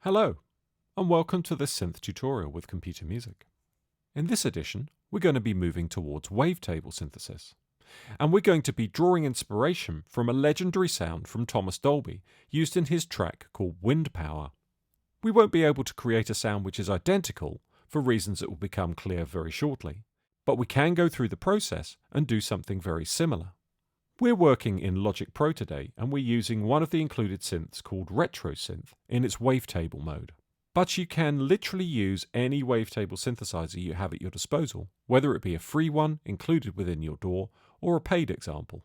Hello, and welcome to this synth tutorial with computer music. In this edition, we're going to be moving towards wavetable synthesis, and we're going to be drawing inspiration from a legendary sound from Thomas Dolby used in his track called Wind Power. We won't be able to create a sound which is identical for reasons that will become clear very shortly, but we can go through the process and do something very similar. We're working in Logic Pro today, and we're using one of the included synths called Retro Synth in its wavetable mode. But you can literally use any wavetable synthesizer you have at your disposal, whether it be a free one included within your DAW or a paid example.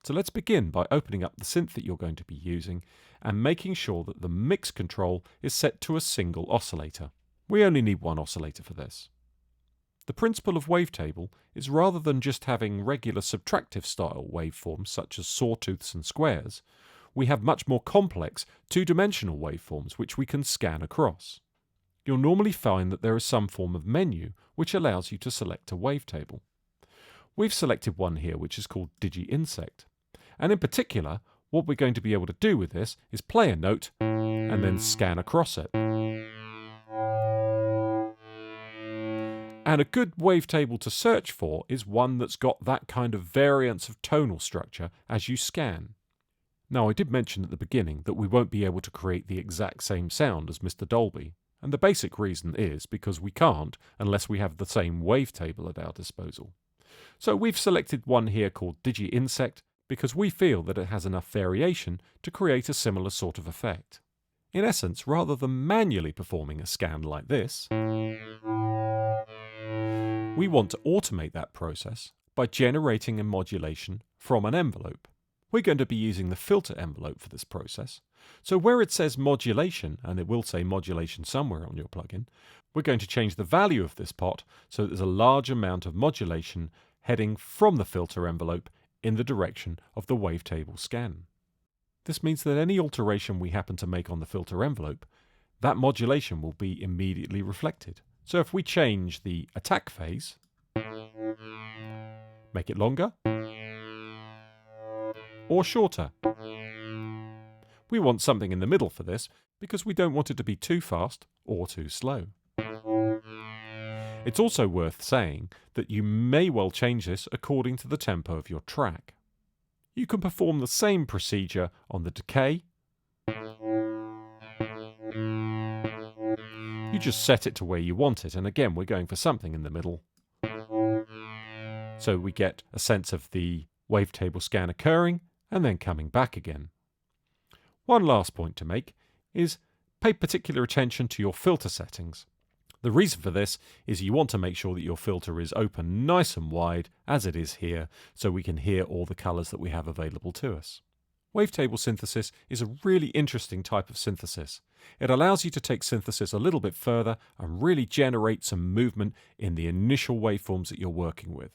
So let's begin by opening up the synth that you're going to be using and making sure that the mix control is set to a single oscillator. We only need one oscillator for this. The principle of wavetable is rather than just having regular subtractive style waveforms such as sawtooths and squares, we have much more complex two-dimensional waveforms which we can scan across. You'll normally find that there is some form of menu which allows you to select a wavetable. We've selected one here which is called Digi-Insect, and in particular what we're going to be able to do with this is play a note and then scan across it. And a good wavetable to search for is one that's got that kind of variance of tonal structure as you scan. Now, I did mention at the beginning that we won't be able to create the exact same sound as Mr. Dolby, and the basic reason is because we can't unless we have the same wavetable at our disposal. So we've selected one here called Digi-Insect because we feel that it has enough variation to create a similar sort of effect. In essence, rather than manually performing a scan like this, we want to automate that process by generating a modulation from an envelope. We're going to be using the filter envelope for this process. So where it says modulation, and it will say modulation somewhere on your plugin, we're going to change the value of this pot so that there's a large amount of modulation heading from the filter envelope in the direction of the wavetable scan. This means that any alteration we happen to make on the filter envelope, that modulation will be immediately reflected. So if we change the attack phase, make it longer or shorter. We want something in the middle for this because we don't want it to be too fast or too slow. It's also worth saying that you may well change this according to the tempo of your track. You can perform the same procedure on the decay. You just set it to where you want it, and again we're going for something in the middle. So we get a sense of the wavetable scan occurring and then coming back again. One last point to make is pay particular attention to your filter settings. The reason for this is you want to make sure that your filter is open nice and wide, as it is here, so we can hear all the colours that we have available to us. Wavetable synthesis is a really interesting type of synthesis. It allows you to take synthesis a little bit further and really generate some movement in the initial waveforms that you're working with.